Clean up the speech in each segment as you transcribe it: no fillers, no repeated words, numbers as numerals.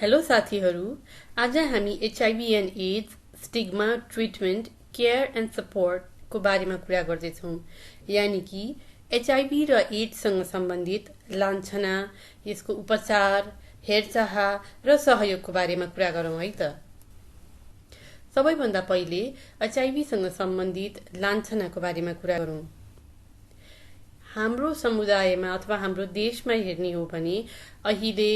Hello साथीहरू, आज हामी HIV and AIDS stigma treatment care and सपोर्टको बारेमा कुरा गर्दैछौँ। यानि कि एचआईभी र एड्ससँग सम्बन्धित लान्छना, यसको उपचार, हेरचाह र सहयोगको बारेमा कुरा गरौँ है त। सबैभन्दा पहिले एचआईभीसँग सम्बन्धित लान्छनाको बारेमा कुरा गरौँ। हाम्रो समुदायमा अथवा हाम्रो देशमा हेर्ने हो भने अहिले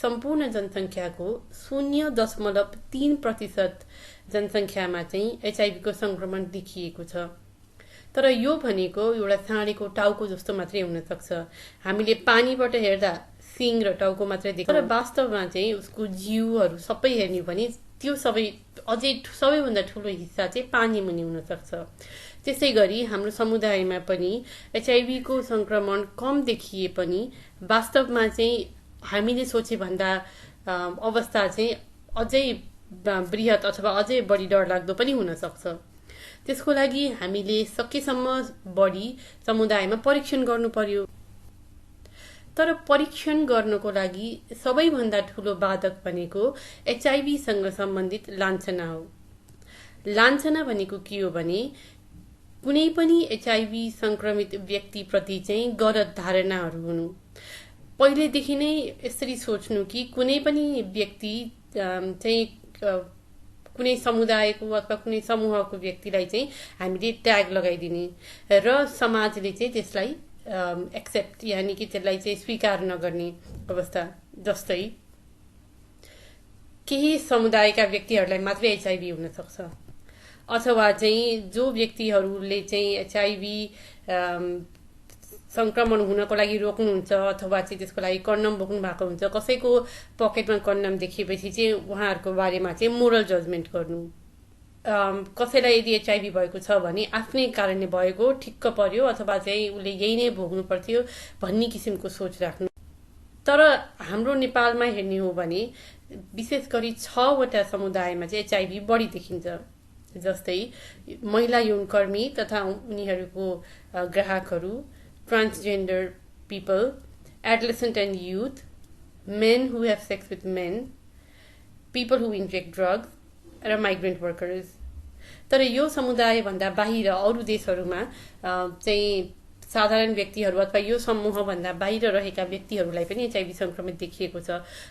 सम्पूर्ण जनसङ्ख्याको 0.3% जनसङ्ख्यामा चाहिँ एचआईभीको संक्रमण देखिएको छ। तर यो भनेको एउटा साँडेको टाउको जस्तो मात्रै हुन सक्छ। हामीले पानीबाट हेर्दा सिङ र टाउको मात्रै देख्छ, तर वास्तवमा चाहिँ उसको जिउहरू सबै हेर्ने हो भने त्यो अझै सबैभन्दा ठुलो हिस्सा चाहिँ पानी मुनि हुन सक्छ। त्यसै गरी हाम्रो समुदायमा पनि एचआईभीको संक्रमण कम देखिए पनि वास्तवमा चाहिँ हामीले सोचे भन्दा अवस्था चाहिँ अझै बृहत अथवा अझै बढी डरलाग्दो पनि हुन सक्छ। त्यसको लागि हामीले सकेसम्म बढी समुदायमा परीक्षण गर्नु पर्यो। तर परीक्षण गर्नको लागि सबैभन्दा ठुलो बाधक भनेको एचआईभीसँग सम्बन्धित लान्छना हो। लान्छना भनेको के हो भने कुनै पनि एचआईभी संक्रमित व्यक्तिप्रति चाहिँ गलत धारणाहरू हुनु। पहिलेदेखि नै यसरी सोच्नु कि कुनै पनि व्यक्ति चाहिँ कुनै समुदायको अथवा कुनै समूहको व्यक्तिलाई चाहिँ हामीले ट्याग लगाइदिने र समाजले चाहिँ त्यसलाई एक्सेप्ट यानि कि त्यसलाई चाहिँ स्वीकार नगर्ने अवस्था। जस्तै केही समुदायका व्यक्तिहरूलाई मात्रै एचआईभी हुन सक्छ, अथवा चाहिँ जो व्यक्तिहरूले चाहिँ एचआईभी संक्रमण हुनको लागि रोक्नुहुन्छ अथवा चाहिँ त्यसको लागि कन्डम बोक्नु भएको हुन्छ, कसैको पकेटमा कन्डम देखेपछि चाहिँ उहाँहरूको बारेमा चाहिँ मोरल जजमेन्ट गर्नु। कसैलाई यदि एचआईभी भएको छ भने आफ्नै कारणले भएको ठिक्क पर्यो अथवा चाहिँ उसले यही नै भोग्नु पर्थ्यो भन्ने किसिमको सोच राख्नु। तर हाम्रो नेपालमा हेर्ने हो भने विशेष गरी 6वटा समुदायमा चाहिँ एचआईभी बढी देखिन्छ। जस्तै महिला यौनकर्मी तथा उनीहरूको ग्राहकहरू, transgender people, adolescent and youth, men who have sex with men, people who inject drugs, र migrant workers। तर यो समुदायभन्दा बाहिर अरू देशहरूमा चाहिँ साधारण व्यक्तिहरू अथवा यो समूहभन्दा बाहिर रहेका व्यक्तिहरूलाई पनि एचआईभी संक्रमित देखिएको छ।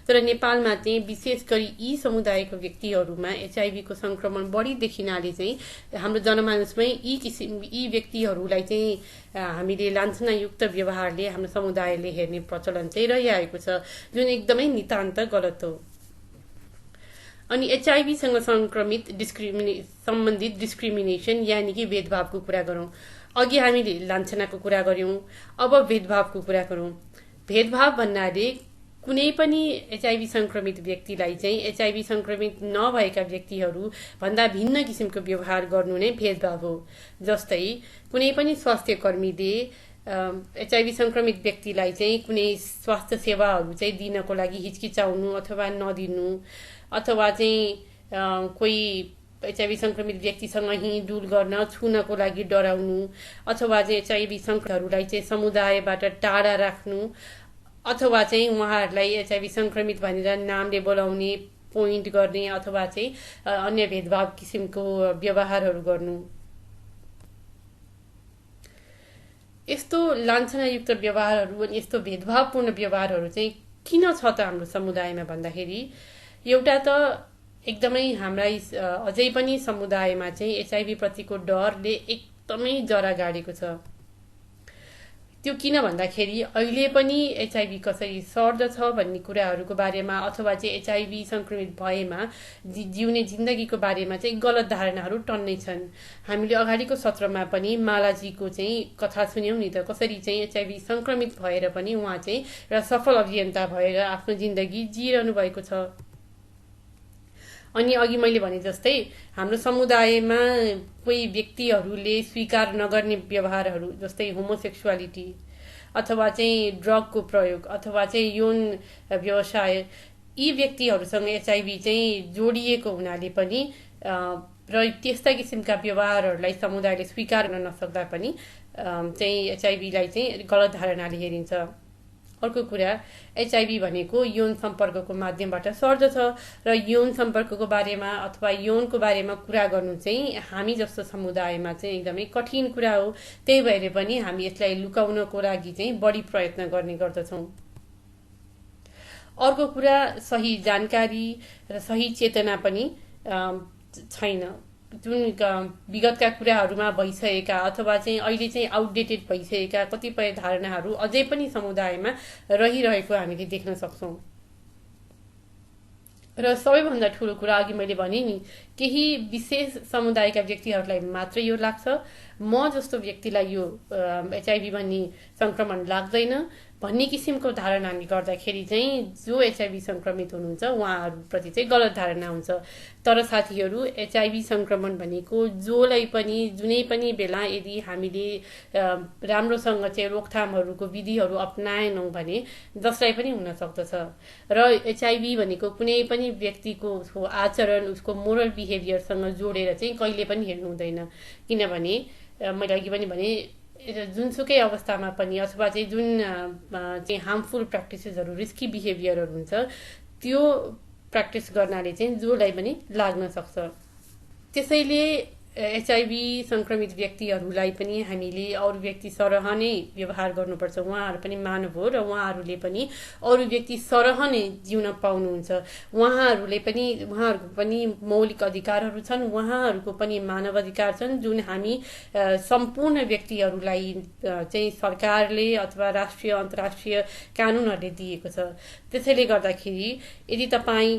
तर नेपालमा चाहिँ विशेष गरी यी समुदायको व्यक्तिहरूमा एचआईभीको संक्रमण बढी देखिनाले चाहिँ हाम्रो जनमानसमै यी व्यक्तिहरूलाई चाहिँ हामीले लान्छनायुक्त व्यवहारले हाम्रो समुदायले हेर्ने प्रचलन चाहिँ रहिआएको छ, जुन एकदमै नितान्त गलत हो। अनि एचआईभीसँग सम्बन्धित डिस्क्रिमिनेसन यानि कि भेदभावको कुरा गरौँ। अघि हामीले लान्छनाको कुरा गऱ्यौँ, अब भेदभावको कुरा गरौँ। भेदभाव भन्नाले कुनै पनि एचआईभी संक्रमित व्यक्तिलाई चाहिँ एचआईभी संक्रमित नभएका व्यक्तिहरू भन्दा भिन्न किसिमको व्यवहार गर्नु नै भेदभाव हो। जस्तै कुनै पनि स्वास्थ्य कर्मीले एचआईभी संक्रमित व्यक्तिलाई चाहिँ कुनै स्वास्थ्य सेवाहरू चाहिँ दिनको लागि हिचकिचाउनु अथवा नदिनु, अथवा चाहिँ कोही एचआईभी संक्रमित व्यक्तिसँग हिँडडुल गर्न छुनको लागि डराउनु, अथवा चाहिँ एचआईभी संक्रमितहरूलाई चाहिँ समुदायबाट टाढा राख्नु, अथवा चाहिँ उहाँहरूलाई एचआईभी संक्रमित भनेर नामले बोलाउने, पोइन्ट गर्ने, अथवा चाहिँ अन्य भेदभाव किसिमको व्यवहारहरू गर्नु। यस्तो लान्छनायुक्त व्यवहारहरू अनि यस्तो भेदभावपूर्ण व्यवहारहरू चाहिँ किन छ त हाम्रो समुदायमा भन्दाखेरि, एउटा त एकदमै हाम्रा अझै पनि समुदायमा चाहिँ एचआईभी प्रतिको डरले एकदमै जरा गाडेको छ। त्यो किन भन्दाखेरि अहिले पनि एचआईभी कसरी सर्दछ भन्ने कुराहरूको बारेमा अथवा चाहिँ एचआईभी संक्रमित भएमा जिउने जिन्दगीको बारेमा चाहिँ गलत धारणाहरू टन्नै छन्। हामीले अगाडिको सत्रमा पनि मालाजीको चाहिँ कथा सुन्यौँ नि त, कसरी चाहिँ एचआईभी संक्रमित भएर पनि उहाँ चाहिँ एउटा सफल अभियन्ता भएर आफ्नो जिन्दगी जिइरहनु भएको छ। अनि अघि मैले भने जस्तै हाम्रो समुदायमा कोही व्यक्तिहरूले स्वीकार नगर्ने व्यवहारहरू जस्तै होमोसेक्सुअलिटी अथवा चाहिँ ड्रगको प्रयोग अथवा चाहिँ यौन व्यवसाय, यी व्यक्तिहरूसँग एचआईभी चाहिँ जोडिएको हुनाले पनि र त्यस्ता किसिमका व्यवहारहरूलाई समुदायले स्वीकार गर्न नसक्दा पनि चाहिँ एचआईभीलाई चाहिँ गलत धारणाले हेरिन्छ। अर्को कुरा, एचआईभी भनेको यौन सम्पर्कको माध्यमबाट सर्दछ र यौन सम्पर्कको बारेमा अथवा यौनको बारेमा कुरा गर्नु चाहिँ हामी जस्तो समुदायमा चाहिँ एकदमै कठिन कुरा हो। त्यही भएर पनि हामी यसलाई लुकाउनको लागि चाहिँ बढी प्रयत्न गर्ने गर्दछौँ। अर्को कुरा, सही जानकारी र सही चेतना पनि छैन। जुन विगतका कुराहरूमा भइसकेका अथवा चाहिँ अहिले चाहिँ आउटडेटेड भइसकेका कतिपय धारणाहरू अझै पनि समुदायमा रहिरहेको हामीले देख्न सक्छौँ। र सबैभन्दा ठुलो कुरा, अघि मैले भने नि, केही विशेष समुदायका व्यक्तिहरूलाई मात्र यो लाग्छ। म जस्तो व्यक्तिलाई यो एचआईभी भन्ने संक्रमण लाग्दैन भन्ने किसिमको धारणाले गर्दाखेरि चाहिँ जो एचआईभी संक्रमित हुनुहुन्छ उहाँहरूप्रति चाहिँ गलत धारणा हुन्छ। तर साथीहरू, एचआईभी संक्रमण भनेको जोलाई पनि जुनै पनि बेला यदि हामीले राम्रोसँग चाहिँ रोकथामहरूको विधिहरू अपनाएनौँ भने जसलाई पनि हुन सक्दछ। र एचआईभी भनेको कुनै पनि व्यक्तिको उसको आचरण, उसको मोरल बिहेभियरसँग जोडेर चाहिँ कहिले पनि हेर्नु हुँदैन। किनभने मैले अघि पनि भने, जुनसुकै अवस्थामा पनि अथवा चाहिँ जुन चाहिँ हार्मफुल प्र्याक्टिसेसहरू, रिस्की बिहेभियरहरू हुन्छ, त्यो प्र्याक्टिस गर्नाले चाहिँ जोलाई पनि लाग्न सक्छ। त्यसैले एचआईभी संक्रमित व्यक्तिहरूलाई पनि हामीले अरू व्यक्ति सरह नै व्यवहार गर्नुपर्छ। उहाँहरू पनि मानव हो र उहाँहरूले पनि अरू व्यक्ति सरह नै जिउन पाउनुहुन्छ। उहाँहरूको पनि मौलिक अधिकारहरू छन्, उहाँहरूको पनि मानव अधिकार छन्, जुन हामी सम्पूर्ण व्यक्तिहरूलाई चाहिँ सरकारले अथवा राष्ट्रिय अन्तर्राष्ट्रिय कानुनहरूले दिएको छ। त्यसैले गर्दाखेरि यदि तपाईँ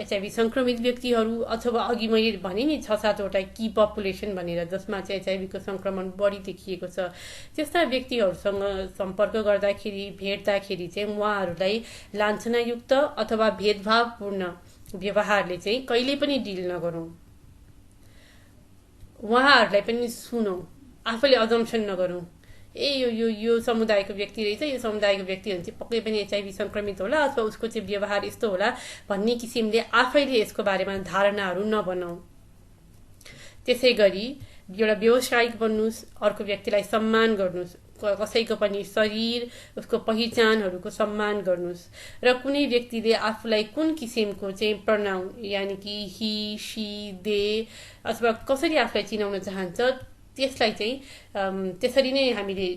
एचआईभी संक्रमित व्यक्तिहरू अथवा अघि मैले भने नि 6-7वटा की पपुलेसन भनेर जसमा चाहिँ एचआईभीको संक्रमण बढी देखिएको छ, त्यस्ता व्यक्तिहरूसँग सम्पर्क गर्दाखेरि, भेट्दाखेरि चाहिँ उहाँहरूलाई लान्छनायुक्त अथवा भेदभावपूर्ण व्यवहारले चाहिँ कहिले पनि डिल नगरौँ। उहाँहरूलाई पनि सुनौँ, आफैले अजम्सन नगरौँ। यो समुदायको व्यक्ति रहेछ, यो समुदायको व्यक्ति भने चाहिँ पक्कै पनि एचआईभी संक्रमित होला अथवा उसको चाहिँ व्यवहार यस्तो होला भन्ने किसिमले आफैले यसको बारेमा धारणाहरू नबनाऊ। त्यसै गरी एउटा व्यावसायिक बन्नुहोस्, अर्को व्यक्तिलाई सम्मान गर्नुहोस्, कसैको पनि शरीर, उसको पहिचानहरूको सम्मान गर्नुहोस्। र कुनै व्यक्तिले आफूलाई कुन किसिमको चाहिँ प्रनाउन, यानि कि हि, सी, दे अथवा कसरी आफूलाई चिनाउन चाहन्छ त्यसलाई चाहिँ त्यसरी नै हामीले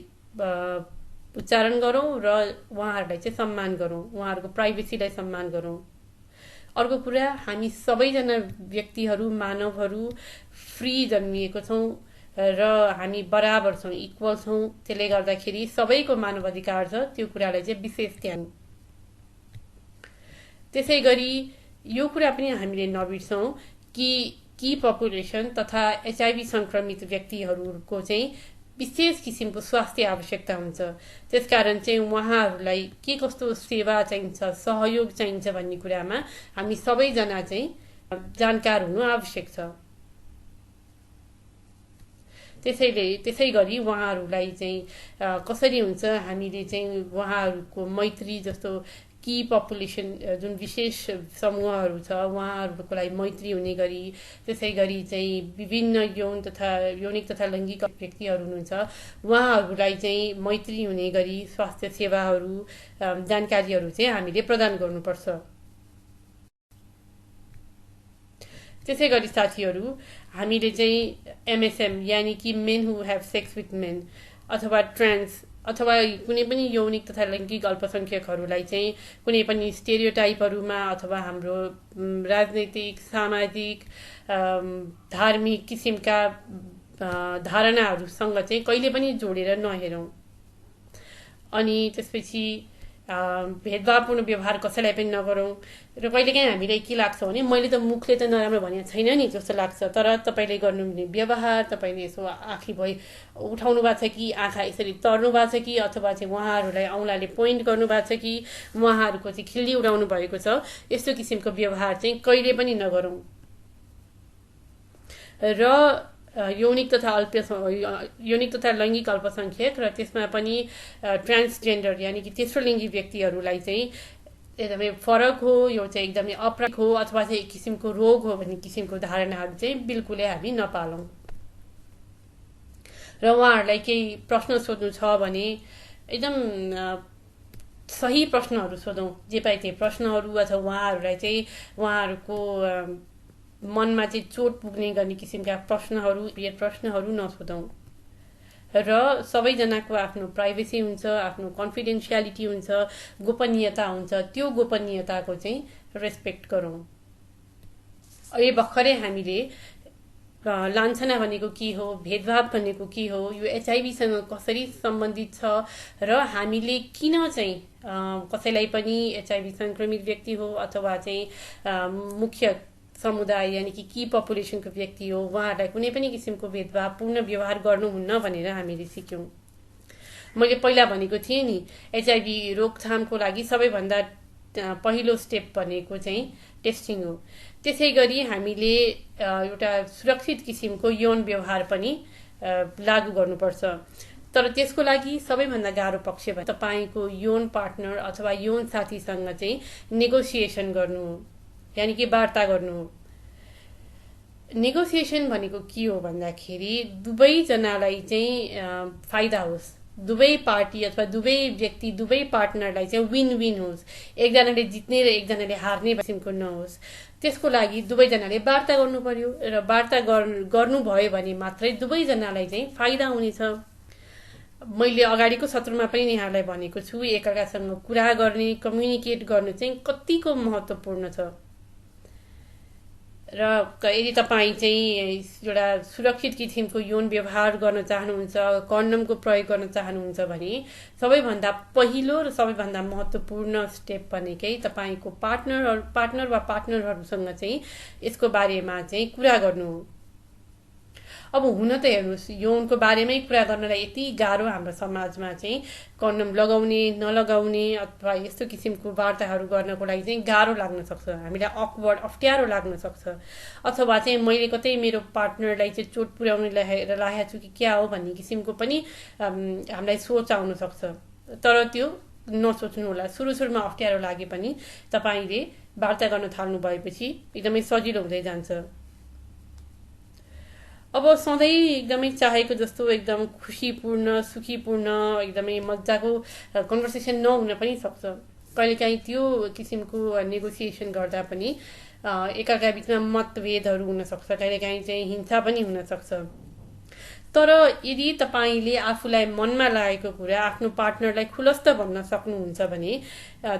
उच्चारण गरौँ र उहाँहरूलाई चाहिँ सम्मान गरौँ, उहाँहरूको प्राइभेसीलाई सम्मान गरौँ। अर्को कुरा, हामी सबैजना व्यक्तिहरू, मानवहरू फ्री जन्मिएको छौँ र हामी बराबर छौँ, इक्वल छौँ। त्यसले गर्दाखेरि सबैको मानव अधिकार छ, त्यो कुरालाई चाहिँ विशेष ध्यान। त्यसै गरी यो कुरा पनि हामीले नबिर्सौँ कि की पपुलेसन तथा एचआईभी संक्रमित व्यक्तिहरूको चाहिँ विशेष किसिमको स्वास्थ्य आवश्यकता हुन्छ। त्यसकारण चाहिँ उहाँहरूलाई के कस्तो सेवा चाहिन्छ, सहयोग चाहिन्छ भन्ने कुरामा हामी सबैजना चाहिँ जानकार हुनु आवश्यक छ। त्यसै गरी उहाँहरूलाई चाहिँ कसरी हुन्छ, हामीले चाहिँ उहाँहरूको मैत्री जस्तो की पपुलेसन जुन विशेष समूहहरू छ उहाँहरूको लागि मैत्री हुने गरी, त्यसै गरी चाहिँ विभिन्न यौनिक तथा लैङ्गिक व्यक्तिहरू हुनुहुन्छ उहाँहरूलाई चाहिँ मैत्री हुने गरी स्वास्थ्य सेवाहरू, जानकारीहरू चाहिँ हामीले प्रदान गर्नुपर्छ। त्यसै गरी साथीहरू, हामीले चाहिँ एमएसएम यानि कि men who have sex with main अथवा ट्रान्स अथवा कुनै पनि यौनिक तथा लैङ्गिक अल्पसङ्ख्यकहरूलाई चाहिँ कुनै पनि स्टेरियोटाइपहरूमा अथवा हाम्रो राजनैतिक, सामाजिक, धार्मिक किसिमका धारणाहरूसँग चाहिँ कहिले पनि जोडेर नहेरौँ। अनि त्यसपछि भेदभावपूर्ण व्यवहार कसैलाई पनि नगरौँ। र कहिलेकाहीँ हामीलाई के लाग्छ भने मैले त मुखले त नराम्रो भनेको छैन नि जस्तो लाग्छ, तर तपाईँले गर्नुहुने व्यवहार, तपाईँले यसो आँखी भई उठाउनु भएको छ कि आँखा यसरी तर्नु भएको छ कि अथवा चाहिँ उहाँहरूलाई औँलाले पोइन्ट गर्नुभएको छ कि उहाँहरूको चाहिँ खिल्ली उडाउनु भएको छ, यस्तो किसिमको व्यवहार चाहिँ कहिले पनि नगरौँ। र यौनिक तथा लैङ्गिक अल्पसङ्ख्यक र त्यसमा पनि ट्रान्सजेन्डर यानि कि तेस्रो लिङ्गी व्यक्तिहरूलाई चाहिँ एकदमै फरक हो, यो चाहिँ एकदमै अपराध हो अथवा चाहिँ एक किसिमको रोग हो भन्ने किसिमको धारणाहरू चाहिँ बिल्कुलै हामी नपालौँ। र उहाँहरूलाई केही प्रश्न सोध्नु छ भने एकदम सही प्रश्नहरू सोधौँ, जे पाए त्यही प्रश्नहरू, अथवा उहाँहरूलाई चाहिँ उहाँहरूको मनमा चाहिँ चोट पुग्ने गर्ने किसिमका प्रश्नहरू नसोधौँ। र सबैजनाको आफ्नो प्राइभेसी हुन्छ, आफ्नो कन्फिडेन्सियालिटी हुन्छ, गोपनीयता हुन्छ, त्यो गोपनीयताको चाहिँ रेस्पेक्ट गरौँ। अहिले भर्खरै हामीले लान्छना भनेको के हो, भेदभाव भनेको के हो, यो एचआइभीसँग कसरी सम्बन्धित छ, र हामीले किन चाहिँ कसैलाई पनि एचआइभी संक्रमित व्यक्ति हो अथवा चाहिँ मुख्य समुदाय यानि कि की पपुलेसनको व्यक्ति हो उहाँहरूलाई कुनै पनि किसिमको भेदभावपूर्ण व्यवहार गर्नुहुन्न भनेर हामीले सिक्यौँ। मैले पहिला भनेको थिएँ नि, एचआइभी रोकथामको लागि सबैभन्दा पहिलो स्टेप भनेको चाहिँ टेस्टिङ हो। त्यसै गरी हामीले एउटा सुरक्षित किसिमको यौन व्यवहार पनि लागू गर्नुपर्छ। तर त्यसको लागि सबैभन्दा गाह्रो पक्ष भने तपाईको यौन पार्टनर अथवा यौन साथीसँग चाहिँ नेगोसिएसन गर्नु हो, यानि कि वार्ता गर्नु हो। नेगोसिएसन भनेको के हो भन्दाखेरि दुवैजनालाई चाहिँ फाइदा होस्, दुवै पार्टी अथवा दुवै व्यक्ति दुवै पार्टनरलाई चाहिँ विन विन होस्, एकजनाले जित्ने र एकजनाले हार्ने किसिमको नहोस्। त्यसको लागि दुवैजनाले वार्ता गर्नु पर्यो र वार्ता गर्नुभयो भने मात्रै दुवैजनालाई चाहिँ फाइदा हुनेछ। मैले अगाडिको सत्रमा पनि यहाँलाई भनेको छु, एकअर्कासँग कुरा गर्ने, कम्युनिकेट गर्नु चाहिँ कतिको महत्त्वपूर्ण छ। र यदि तपाईँ चाहिँ एउटा सुरक्षित किसिमको यौन व्यवहार गर्न चाहनुहुन्छ, कन्डमको प्रयोग गर्न चाहनुहुन्छ भने सबैभन्दा पहिलो र सबैभन्दा महत्त्वपूर्ण स्टेप भनेकै तपाईँको पार्टनर वा पार्टनरहरूसँग चाहिँ यसको बारेमा चाहिँ कुरा गर्नु हो। अब हुन त हेर्नुहोस्, यौनको बारेमै कुरा गर्नलाई यति गाह्रो हाम्रो समाजमा चाहिँ कन्डम लगाउने नलगाउने अथवा यस्तो किसिमको वार्ताहरू गर्नको लागि चाहिँ गाह्रो लाग्न सक्छ, हामीलाई अकवर्ड अप्ठ्यारो लाग्न सक्छ, अथवा चाहिँ मैले कतै मेरो पार्टनरलाई चाहिँ चोट पुर्याउन लागेको छु कि क्या हो भन्ने किसिमको पनि हामीलाई सोच आउन सक्छ। तर त्यो नसोच्नु होला। सुरुमा अप्ठ्यारो लागे पनि तपाईँले वार्ता गर्न थाल्नु भएपछि एकदमै सजिलो हुँदै जान्छ। अब सधैँ एकदमै चाहेको जस्तो एकदम खुसीपूर्ण सुखीपूर्ण एकदमै मजाको कन्भर्सेसन नहुन पनि सक्छ। कहिलेकाहीँ त्यो किसिमको नेगोसिएसन गर्दा पनि एकअर्का बिचमा मतभेदहरू हुन सक्छ, कहिलेकाहीँ चाहिँ हिंसा पनि हुन सक्छ। तर यदि तपाईँले आफूलाई मनमा लागेको कुरा आफ्नो पार्टनरलाई खुलस्त भन्न सक्नुहुन्छ भने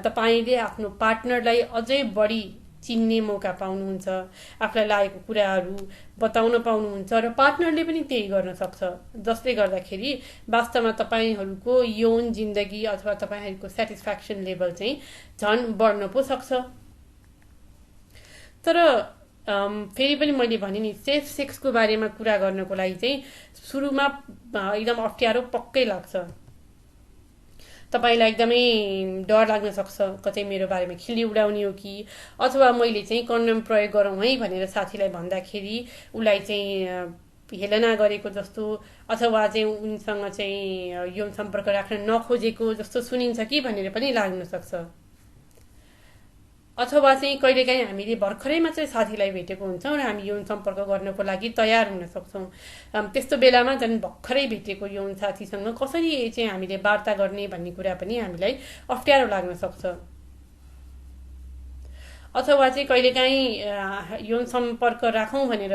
तपाईँले आफ्नो पार्टनरलाई अझै बढी चिन्ने मौका पाउनुहुन्छ, आफूलाई लागेको कुराहरू बताउन पाउनुहुन्छ र पार्टनरले पनि त्यही गर्न सक्छ, जसले गर्दाखेरि वास्तवमा तपाईँहरूको यौन जिन्दगी अथवा तपाईँहरूको सेटिस्फ्याक्सन लेभल चाहिँ झन् बढ्न पो सक्छ। तर फेरि पनि मैले भने नि, सेफ सेक्सको बारेमा कुरा गर्नको लागि चाहिँ सुरुमा एकदम अप्ठ्यारो पक्कै लाग्छ। तपाईँलाई एकदमै डर लाग्न सक्छ, कतै मेरो बारेमा खिल्ली उडाउने हो कि, अथवा मैले चाहिँ कन्डम प्रयोग गरौँ है भनेर साथीलाई भन्दाखेरि उसलाई चाहिँ हेलना गरेको जस्तो अथवा चाहिँ उनसँग चाहिँ यौन सम्पर्क राख्न नखोजेको जस्तो सुनिन्छ कि भनेर पनि लाग्न सक्छ। अथवा चाहिँ कहिलेकाहीँ हामीले भर्खरै मात्रै साथीलाई भेटेको हुन्छौँ र हामी यौन सम्पर्क गर्नको लागि तयार हुन सक्छौँ। त्यस्तो बेलामा झन् भर्खरै भेटेको यौन साथीसँग कसरी चाहिँ हामीले वार्ता गर्ने भन्ने कुरा पनि हामीलाई अप्ठ्यारो लाग्न सक्छ। अथवा चाहिँ कहिलेकाहीँ यौन सम्पर्क राखौँ भनेर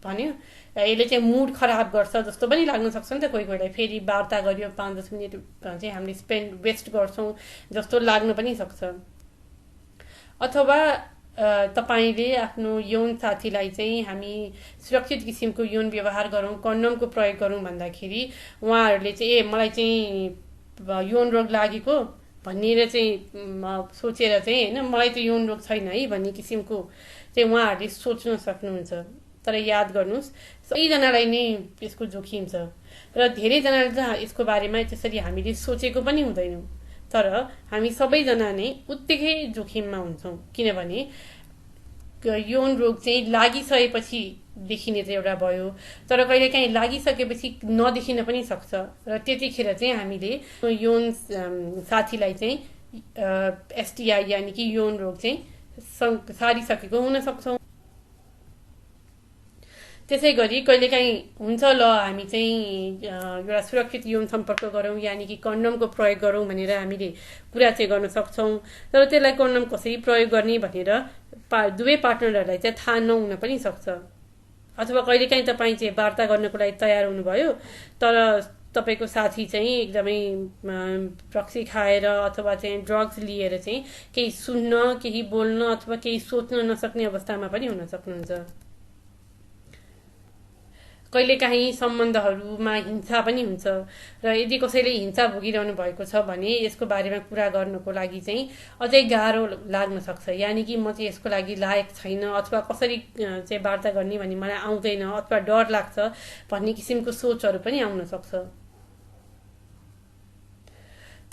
भन्यो, यसले चाहिँ मुड खराब गर्छ जस्तो पनि लाग्न सक्छ नि त। कोही कोहीलाई फेरि वार्ता गर्यो 5-10 मिनट चाहिँ हामीले वेस्ट गर्छौँ जस्तो लाग्न पनि सक्छ। अथवा तपाईँले आफ्नो यौन साथीलाई चाहिँ हामी सुरक्षित किसिमको यौन व्यवहार गरौँ, कन्डमको प्रयोग गरौँ भन्दाखेरि उहाँहरूले चाहिँ मलाई चाहिँ यौन रोग लागेको भनेर चाहिँ सोचेर चाहिँ होइन, मलाई त यौन रोग छैन है भन्ने किसिमको चाहिँ उहाँहरूले सोच्न सक्नुहुन्छ। तर याद गर्नुहोस्, सबैजनालाई नै यसको जोखिम छ र धेरैजनाले त यसको बारेमा त्यसरी हामीले सोचेको पनि हुँदैनौँ। तर हामी सबैजना नै उत्तिकै जोखिममा हुन्छौँ, किनभने यौन रोग चाहिँ लागिसकेपछि देखिने त एउटा भयो, तर कहिलेकाहीँ लागिसकेपछि नदेखिन पनि सक्छ र त्यतिखेर चाहिँ हामीले यौन साथीलाई चाहिँ एसटिआई यानि कि यौन रोग चाहिँ सारिसकेको हुन सक्छौँ। त्यसै गरी कहिलेकाहीँ हुन्छ ल हामी चाहिँ एउटा सुरक्षित यौन सम्पर्क गरौँ यानि कि कन्डमको प्रयोग गरौँ भनेर हामीले कुरा चाहिँ गर्न सक्छौँ, तर त्यसलाई कन्डम कसरी प्रयोग गर्ने भनेर दुवै पार्टनरहरूलाई चाहिँ थाहा नहुन पनि सक्छ। अथवा कहिलेकाहीँ तपाईँ चाहिँ वार्ता गर्नको लागि तयार हुनुभयो तर तपाईँको साथी चाहिँ एकदमै रक्सी खाएर अथवा चाहिँ ड्रग्स लिएर चाहिँ केही सुन्न, केही बोल्न अथवा केही सोच्न नसक्ने अवस्थामा पनि हुन सक्नुहुन्छ। कहिलेकाहीँ सम्बन्धहरूमा हिंसा पनि हुन्छ र यदि कसैले हिंसा भोगिरहनु भएको छ भने यसको बारेमा कुरा गर्नको लागि चाहिँ अझै गाह्रो लाग्न सक्छ, यानि कि म चाहिँ यसको लागि लायक छैन अथवा कसरी चाहिँ वार्ता गर्ने भन्ने मलाई आउँदैन अथवा डर लाग्छ भन्ने किसिमको सोचहरू पनि आउन सक्छ।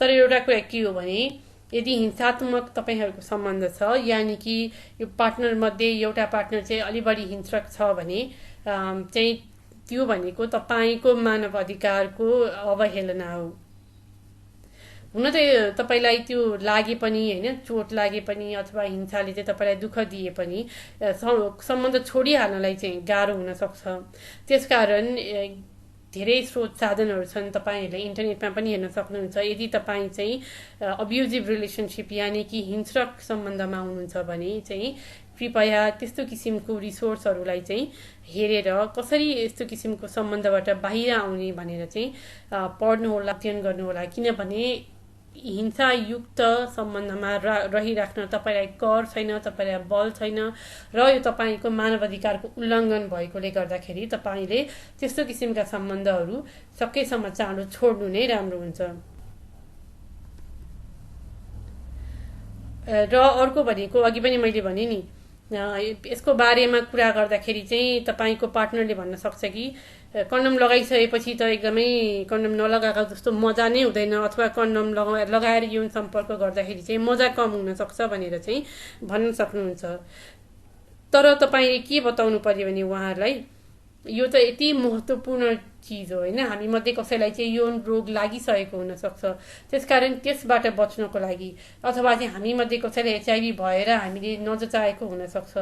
तर एउटा कुरा के हो भने यदि हिंसात्मक तपाईँहरूको सम्बन्ध छ यानि कि यो पार्टनर मध्ये एउटा पार्टनर चाहिँ अलि बढी हिंसक छ भने चाहिँ त्यो भनेको तपाईँको मानव अधिकारको अवहेलना हो। हुन त तपाईँलाई त्यो लागे पनि होइन, चोट लागे पनि अथवा हिंसाले चाहिँ तपाईँलाई दुःख दिए पनि सम्बन्ध छोडिहाल्नलाई चाहिँ गाह्रो हुन सक्छ। त्यसकारण धेरै स्रोत साधनहरू छन्, तपाईँहरूले इन्टरनेटमा पनि हेर्न सक्नुहुन्छ। यदि तपाईँ चाहिँ अब्युजिभ रिलेसनसिप यानि कि हिंसक सम्बन्धमा हुनुहुन्छ भने चाहिँ कृपया त्यस्तो किसिमको रिसोर्सहरूलाई चाहिँ हेरेर कसरी यस्तो किसिमको सम्बन्धबाट बाहिर आउने भनेर चाहिँ पढ्नुहोला, अध्ययन गर्नुहोला। किनभने हिंसायुक्त सम्बन्धमा रहिराख्न तपाईँलाई कर छैन, तपाईँलाई बल छैन र यो तपाईँको मानव अधिकारको उल्लङ्घन भएकोले गर्दाखेरि तपाईँले त्यस्तो किसिमका सम्बन्धहरू सकेसम्म चाँडो छोड्नु नै राम्रो हुन्छ। र अर्को भनेको अघि पनि मैले भने नि यसको बारेमा कुरा गर्दाखेरि चाहिँ तपाईँको पार्टनरले भन्न सक्छ कि कन्डम लगाइसकेपछि त एकदमै कन्डम नलगाएको जस्तो मजा नै हुँदैन अथवा कन्डम लगाएर यौन सम्पर्क गर्दाखेरि चाहिँ मजा कम हुन सक्छ भनेर चाहिँ भन्न सक्नुहुन्छ। तर तपाईँले के बताउनु पर्यो भने उहाँहरूलाई यो त यति महत्त्वपूर्ण चिज हो होइन, हामी मध्ये कसैलाई चाहिँ यौन रोग लागिसकेको हुनसक्छ, त्यसकारण त्यसबाट बच्नको लागि अथवा चाहिँ हामी मध्ये कसैलाई एचआइभी भएर हामीले नजचाएको हुनसक्छ,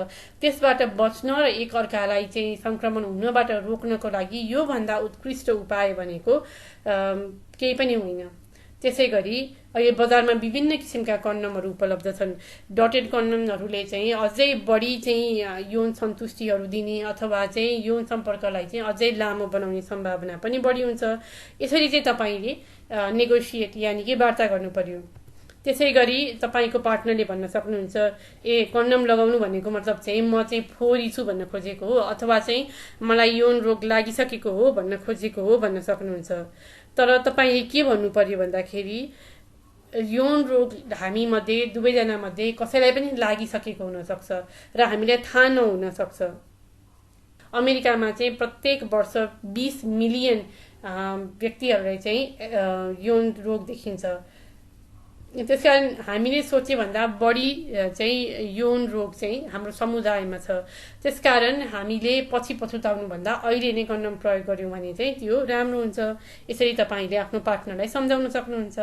त्यसबाट बच्न र एकअर्कालाई चाहिँ सङ्क्रमण हुनबाट रोक्नको लागि योभन्दा उत्कृष्ट उपाय भनेको केही पनि होइन। त्यसै गरी अहिले बजारमा विभिन्न किसिमका कन्डमहरू उपलब्ध छन्। डटेड कन्डमहरूले चाहिँ अझै बढी चाहिँ यौन सन्तुष्टिहरू दिने अथवा चाहिँ यौन सम्पर्कलाई चाहिँ अझै लामो बनाउने सम्भावना पनि बढी हुन्छ। यसरी चाहिँ तपाईँले नेगोसिएट यानि कि वार्ता गर्नु पर्यो। त्यसै गरी तपाईँको पार्टनरले भन्न सक्नुहुन्छ कन्डम लगाउनु भनेको मतलब चाहिँ म चाहिँ फोहोरी छु भन्न खोजेको हो अथवा चाहिँ मलाई यौन रोग लागिसकेको हो भन्न खोजेको हो भन्न सक्नुहुन्छ। तर तपाईँले के भन्नु पर्यो भन्दाखेरि यौन रोग हामी मध्ये दुवैजना मध्ये कसैलाई पनि लागिसकेको हुनसक्छ र हामीलाई थाहा नहुन सक्छ। अमेरिकामा चाहिँ प्रत्येक वर्ष 20 मिलियन व्यक्तिहरूलाई चाहिँ यौन रोग देखिन्छ। त्यसकारण हामीले सोचे भन्दा बढी चाहिँ यौन रोग चाहिँ हाम्रो समुदायमा छ। त्यसकारण हामीले पछि पछुताउनु भन्दा अहिले नै कन्डम प्रयोग गर्यौँ भने चाहिँ त्यो राम्रो हुन्छ। यसरी तपाईँले आफ्नो पार्टनरलाई सम्झाउन सक्नुहुन्छ।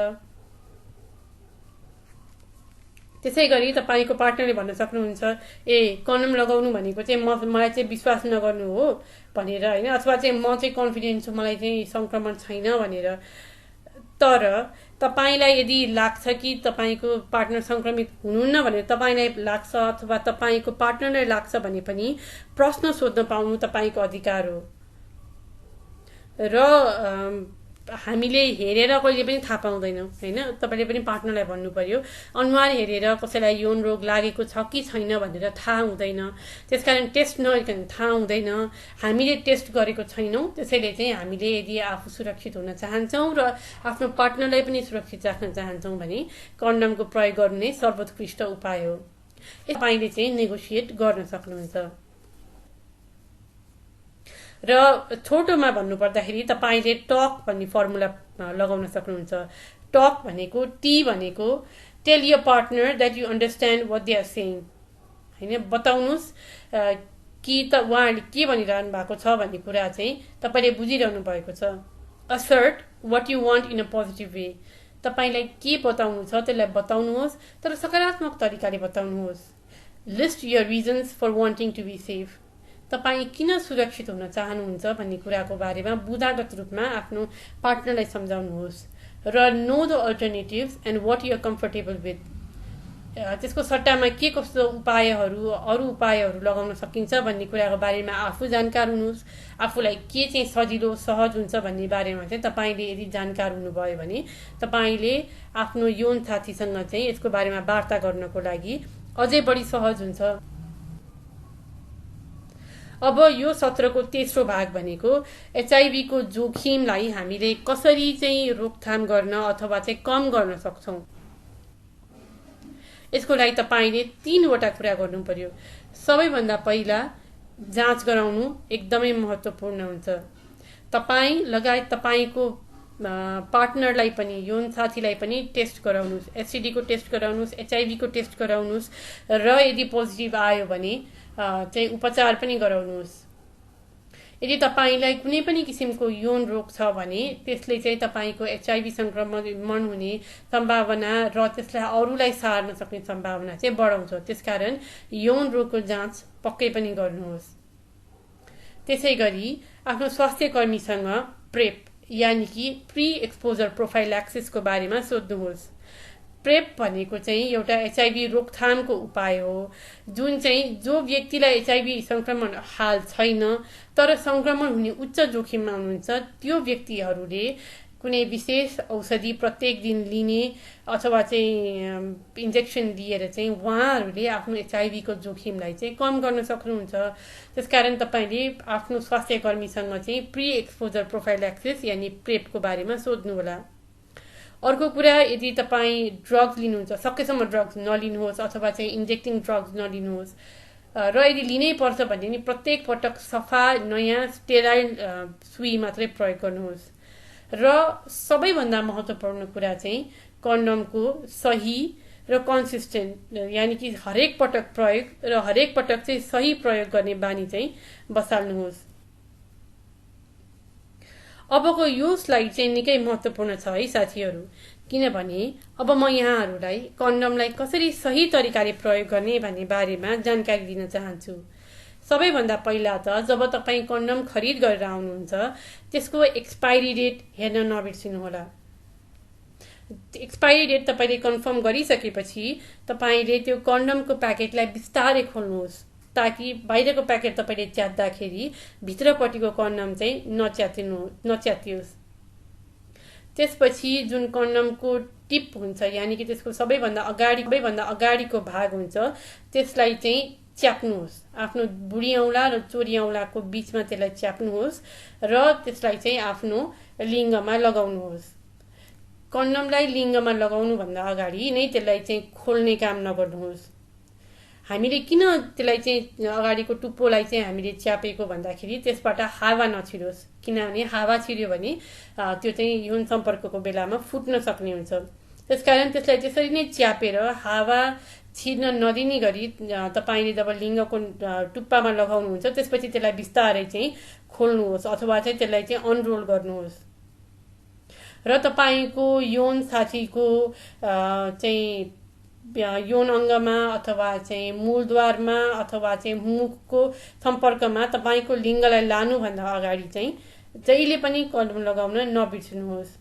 त्यसै गरी तपाईँको पार्टनरले भन्न सक्नुहुन्छ कन्डम लगाउनु भनेको चाहिँ मलाई चाहिँ विश्वास नगर्नु हो भनेर होइन, अथवा चाहिँ म चाहिँ कन्फिडेन्ट छु मलाई चाहिँ सङ्क्रमण छैन भनेर। तर तपाईँलाई यदि लाग्छ कि तपाईँको पार्टनर सङ्क्रमित हुनुहुन्न भनेर तपाईँलाई लाग्छ अथवा तपाईँको पार्टनरलाई लाग्छ भने पनि प्रश्न सोध्न पाउनु तपाईँको अधिकार हो। र हामीले हेरेर कहिले पनि थाहा पाउँदैनौँ होइन, तपाईँले पनि पार्टनरलाई भन्नु पर्यो। अनुहार हेरेर कसैलाई यौन रोग लागेको छ कि छैन भनेर थाहा हुँदैन, त्यसकारण टेस्ट नगरिकन थाहा हुँदैन। हामीले टेस्ट गरेको छैनौँ, त्यसैले चाहिँ हामीले यदि आफू सुरक्षित हुन चाहन्छौँ र आफ्नो पार्टनरलाई पनि सुरक्षित राख्न चाहन्छौँ भने कन्डमको प्रयोग गर्नु नै सर्वोत्कृष्ट उपाय हो। तपाईँले चाहिँ नेगोसिएट गर्न सक्नुहुन्छ। र छोटोमा भन्नुपर्दाखेरि तपाईँले टक भन्ने फर्मुला लगाउन सक्नुहुन्छ। टक भनेको टी भनेको tell your partner that you understand what they are saying होइन, बताउनुहोस् कि त उहाँहरूले के भनिरहनु भएको छ भन्ने कुरा चाहिँ तपाईँले बुझिरहनु भएको छ। Assert what you want in a positive way, तपाईँलाई के बताउनु छ त्यसलाई बताउनुहोस् तर सकारात्मक तरिकाले बताउनुहोस्। List your reasons for wanting to be safe, तपाईँ किन सुरक्षित हुन चाहनुहुन्छ भन्ने कुराको बारेमा बुदागत रूपमा आफ्नो पार्टनरलाई सम्झाउनुहोस् र know the alternatives and what you are comfortable with. त्यसको सट्टामा के कस्तो अरू उपायहरू लगाउन सकिन्छ भन्ने कुराको बारेमा आफू जानकार हुनुहोस्। आफूलाई के चाहिँ सजिलो सहज हुन्छ भन्ने बारेमा चाहिँ तपाईँले यदि जानकार हुनुभयो भने तपाईँले आफ्नो यौन साथीसँग चाहिँ यसको बारेमा वार्ता गर्नको लागि अझै बढी सहज हुन्छ। अब यो सत्रको तेस्रो भाग भनेको एचआईभी को जोखिमलाई हामीले कसरी चाहिँ रोकथाम गर्न अथवा चाहिँ कम गर्न सक्छौं। यसको लागि तपाईले 3 वटा कुरा गर्नु पर्यो। सबैभन्दा पहिला जाँच गराउनु एकदमै महत्त्वपूर्ण हुन्छ। तपाई लगायत तपाईको पार्टनरलाई पनि यौन साथीलाई पनि टेस्ट गराउनुस्, एसटीडी को टेस्ट गराउनुस्, एचआईभी को टेस्ट गराउनुस् र यदि पोजिटिभ आयो भने चाहिँ उपचार पनि गराउनुस्। यदि तपाईलाई कुनै पनि किसिमको यौन रोग छ भने त्यसले चाहिँ तपाईको एचआईभी संक्रमण हुने सम्भावना र त्यसलाई अरूलाई सार्न सक्ने सम्भावना चाहिँ बढाउँछ। त्यसकारण यौन रोगको जाँच पक्कै पनि गर्नुहोस्। त्यसैगरी आफ्नो स्वास्थ्य कर्मीसँग प्रेप यानी कि प्री एक्सपोजर प्रोफाइलैक्सिस को बारेमा सोध्नुहोस्। प्रेप भनेको चाहिँ एउटा एचआईभी रोकथामको उपाय हो जुन चाहिँ जो व्यक्तिलाई एचआईभी संक्रमण हाल छैन तर संक्रमण हुने उच्च जोखिममा हुनुहुन्छ त्यो व्यक्तिहरूले कुनै विशेष औषधि प्रत्येक दिन लिने अथवा चाहिँ इन्जेक्सन दिएर चाहिँ उहाँहरूले आफ्नो एचआईभी को जोखिमलाई चाहिँ कम गर्न सक्नुहुन्छ। त्यसकारण तपाईले आफ्नो स्वास्थ्य कर्मीसँग चाहिँ प्री एक्सपोजर प्रोफाइलैक्सिस यानी प्रेप को बारेमा सोध्नु होला। अर्को कुरा, यदि तपाई ड्रग्स लिनुहुन्छ सकेसम्म ड्रग्स नलिनुहोस् अथवा चाहिँ इन्जेक्टिङ ड्रग्स नलिनुहोस् र यदि लिनै पर्छ भने नि प्रत्येक पटक सफा नयाँ स्टेराइल सुई मात्रै प्रयोग गर्नुहोस्। र सबैभन्दा महत्त्वपूर्ण कुरा चाहिँ कन्डमको सही र कन्सिस्टेन्ट यानी कि हरेक पटक प्रयोग र हरेक पटक चाहिँ सही प्रयोग गर्ने बानी चाहिँ बसाल्नुहोस्। अबको यो स्लाइड चाहिँ निकै महत्त्वपूर्ण छ है साथीहरू, किनभने अब म यहाँहरूलाई कन्डमलाई कसरी सही तरिकाले प्रयोग गर्ने भन्ने बारेमा जानकारी दिन चाहन्छु। सबैभन्दा पहिला त जब तपाई कन्डम खरिद गरेर आउनुहुन्छ त्यसको एक्सपायरी डेट हेर्न नबिर्सिनु होला। एक्सपायरी डेट तपाईले कन्फर्म गरिसकेपछि तपाईले त्यो कन्डमको प्याकेटलाई बिस्तारै खोल्नुहोस् ताकि बाहिरको प्याकेट तपाईले च्यात्दाखेरि भित्रपट्टिको कन्डम चाहिँ नच्यातियोस्। त्यसपछि जुन कन्डमको टिप हुन्छ यानी कि त्यसको सबैभन्दा अगाडिको भाग हुन्छ त्यसलाई चाहिँ च्याप्नुहोस्। आफ्नो बुढी औँला र चोरी औँलाको बीचमा त्यसलाई च्याप्नुहोस् र त्यसलाई चाहिँ आफ्नो लिङ्गमा लगाउनुहोस्। कन्डमलाई लिङ्गमा लगाउनु भन्दा अगाडि नै त्यसलाई चाहिँ खोल्ने काम नगर्नुहोस्। हामीले किन त्यसलाई चाहिँ अगाडिको टुप्पोलाई चाहिँ हामीले च्यापेको भन्दाखेरि त्यसबाट हावा नछिरोस्, किनभने हावा छिर्यो भने त्यो चाहिँ यौन सम्पर्कको बेलामा फुट्न सक्ने हुन्छ। त्यसकारण त्यसलाई त्यसरी नै च्यापेर हावा छिर्न नदिने गरी तपाईले जब लिङ्गको टुप्पामा लगाउनुहुन्छ त्यसपछि त्यसलाई बिस्तारै चाहिँ खोल्नुहोस् अथवा चाहिँ त्यसलाई चाहिँ अनरोल गर्नुहोस् र तपाईको यौन साथीको चाहिँ यौन अङ्गमा अथवा चाहिँ मूलद्वारमा अथवा चाहिँ मुखको सम्पर्कमा तपाईको लिङ्गलाई लानुभन्दा अगाडि चाहिँ जहिले पनि कन्डम लगाउन नबिर्सिनुहोस्।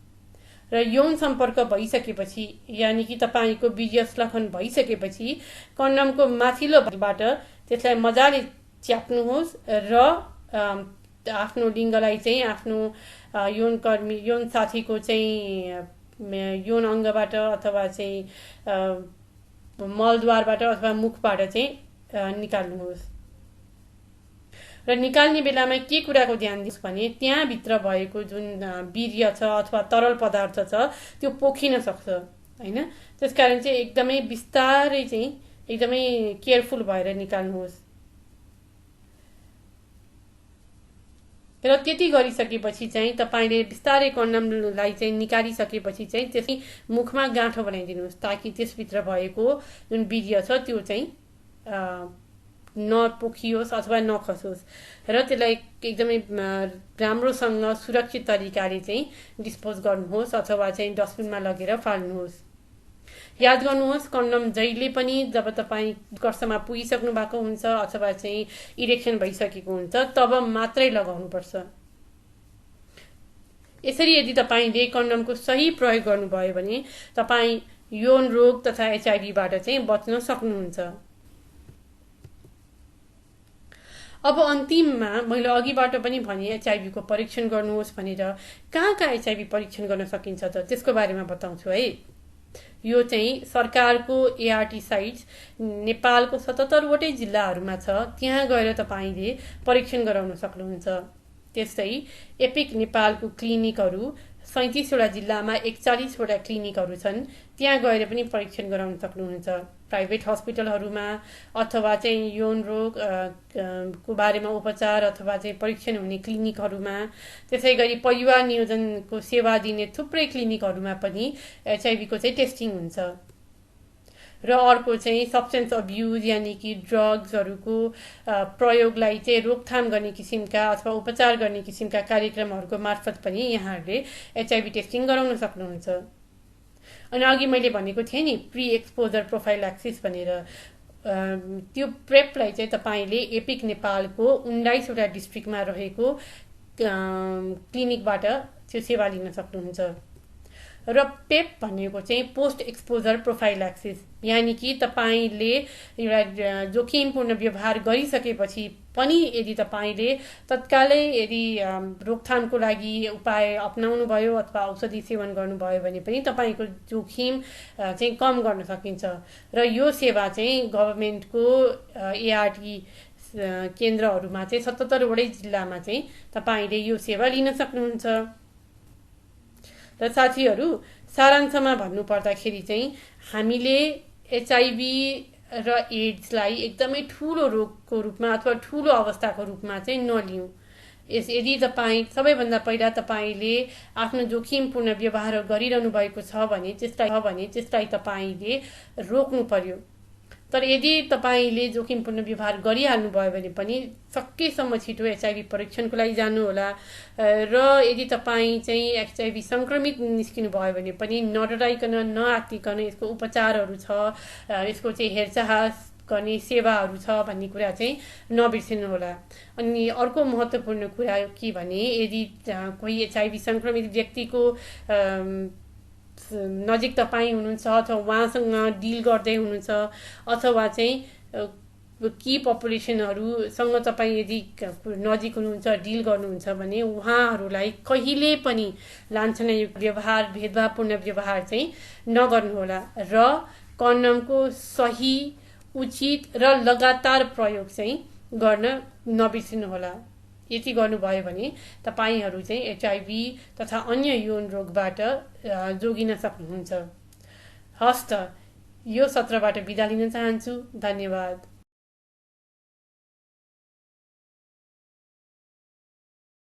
र यौन सम्पर्क भइसकेपछि यानी कि तपाईको वीर्य स्खलन भइसकेपछि कन्डमको माथिल्लो भागबाट त्यसलाई मजाले च्याप्नुहोस् र आफ्नो लिङ्गलाई चाहिँ आफ्नो यौन साथीको चाहिँ यौन अङ्गबाट अथवा चाहिँ मलद्वारबाट अथवा मुखबाट चाहिँ निकाल्नुहोस्। र निकाल्ने बेलामा के कुराको ध्यान दिनुहोस् भने त्यहाँ भित्र भएको जुन वीर्य छ अथवा तरल पदार्थ छ त्यो पोखिन सक्छ हैन। त्यसकारण चाहिँ एकदमै बिस्तारै चाहिँ एकदमै केयरफुल भएर निकाल्नुहोस्। र त्यति गरिसकेपछि चाहिँ तपाईले बिस्तारै कन्डमलाई चाहिँ निकालिसकेपछि चाहिँ त्यसै मुखमा गाँठो बनाइदिनुहोस् ताकि त्यसभित्र भएको जुन वीर्य छ त्यो चाहिँ नपोखियोस् अथवा नखसोस् र त्यसलाई एकदमै राम्रोसँग सुरक्षित तरिकाले चाहिँ डिस्पोज गर्नुहोस् अथवा चाहिँ डस्टबिनमा लगेर फाल्नुहोस्। याद गर्नुहोस्, कन्डम जहिले पनि जब तपाईँ कर्समा पुगिसक्नु भएको हुन्छ अथवा चाहिँ इरेक्सन भइसकेको हुन्छ तब मात्रै लगाउनुपर्छ। यसरी यदि तपाईँले कन्डमको सही प्रयोग गर्नुभयो भने तपाईँ यौन रोग तथा एचआईभीबाट चाहिँ बच्न सक्नुहुन्छ। अब अन्तिममा मैले अघिबाट पनि भने एचआईभीको परीक्षण गर्नुहोस् भनेर। कहाँ एचआईभी परीक्षण गर्न सकिन्छ त त्यसको बारेमा बताउँछु है। यो चाहिँ सरकारको एआरटी साइट्स नेपालको 77 वटै जिल्लाहरूमा छ, त्यहाँ गएर तपाईँले परीक्षण गराउन सक्नुहुन्छ। त्यस्तै एपिक नेपालको क्लिनिकहरू 37 वटा जिल्लामा 41 वटा क्लिनिकहरू छन्, त्यहाँ गएर पनि परीक्षण गराउन सक्नुहुन्छ। प्राइभेट हस्पिटलहरूमा अथवा चाहिँ यौन रोग को बारेमा उपचार अथवा चाहिँ परीक्षण हुने क्लिनिकहरूमा, त्यसै गरी परिवार नियोजनको सेवा दिने थुप्रै क्लिनिकहरूमा पनि एचआईभीको चाहिँ टेस्टिङ हुन्छ। र अर्को चाहिँ सब्सटेन्स अब्युज यानि कि ड्रग्सहरूको प्रयोगलाई चाहिँ रोकथाम गर्ने किसिमका अथवा उपचार गर्ने किसिमका कार्यक्रमहरूको मार्फत पनि यहाँहरूले एचआईभी टेस्टिङ गराउन सक्नुहुन्छ। अनि अघि मैले भनेको थिएँ नि प्री एक्सपोजर प्रोफाइल्याक्सिस भनेर, त्यो प्रेपलाई चाहिँ तपाईँले एपिक नेपालको 19 वटा डिस्ट्रिक्टमा रहेको क्लिनिकबाट त्यो सेवा लिन सक्नुहुन्छ। र पेप भनेको चाहिँ पोस्ट एक्सपोजर प्रोफाइल्याक्सिस, यानि कि तपाईँले एउटा जोखिमपूर्ण व्यवहार गरिसकेपछि पनि यदि तपाईँले तत्कालै यदि रोकथामको लागि उपाय अपनाउनु भयो अथवा औषधि सेवन गर्नुभयो भने पनि तपाईँको जोखिम चाहिँ कम गर्न सकिन्छ। र यो सेवा चाहिँ गभर्मेन्टको एआरटी केन्द्रहरूमा चाहिँ 77 वटै जिल्लामा चाहिँ तपाईँले यो सेवा लिन सक्नुहुन्छ। र साथीहरू, सारांशमा भन्नुपर्दाखेरि चाहिँ हामीले एचआईभी र एड्सलाई एकदमै ठुलो रोगको रूपमा अथवा ठुलो अवस्थाको रूपमा चाहिँ नलिउँ। यदि तपाईँ सबैभन्दा पहिला तपाईँले आफ्नो जोखिमपूर्ण व्यवहार गरिरहनु भएको छ भने त्यसलाई तपाईँले रोक्नु पर्यो। तर यदि तपाईँले जोखिमपूर्ण व्यवहार गरिहाल्नु भयो भने पनि सकेसम्म छिटो एचआईभी परीक्षणको लागि जानुहोला। र यदि तपाईँ चाहिँ एचआईभी सङ्क्रमित निस्किनु भयो भने पनि नडराइकन नआत्तिकन यसको उपचारहरू छ, यसको चाहिँ हेरचाह गर्ने सेवाहरू छ भन्ने कुरा चाहिँ नबिर्सिनुहोला। अनि अर्को महत्त्वपूर्ण कुरा के भने, यदि कोही एचआईभी सङ्क्रमित व्यक्तिको नजिक तपाईँ हुनुहुन्छ अथवा उहाँसँग डिल गर्दै हुनुहुन्छ अथवा चाहिँ की पपुलेसनहरूसँग तपाईँ यदि नजिक हुनुहुन्छ, डिल गर्नुहुन्छ भने उहाँहरूलाई कहिले पनि लान्छनायुक्त व्यवहार, भेदभावपूर्ण व्यवहार चाहिँ नगर्नुहोला। र कन्डमको सही, उचित र लगातार प्रयोग चाहिँ गर्न नबिर्सिनुहोला। यति गर्नुभयो भने तपाईहरू चाहिँ एचआईभी तथा अन्य यौन रोगबाट जोगिन सक्नुहुन्छ। हस्त यो सत्रबाट बिदा लिन चाहन्छु। धन्यवाद।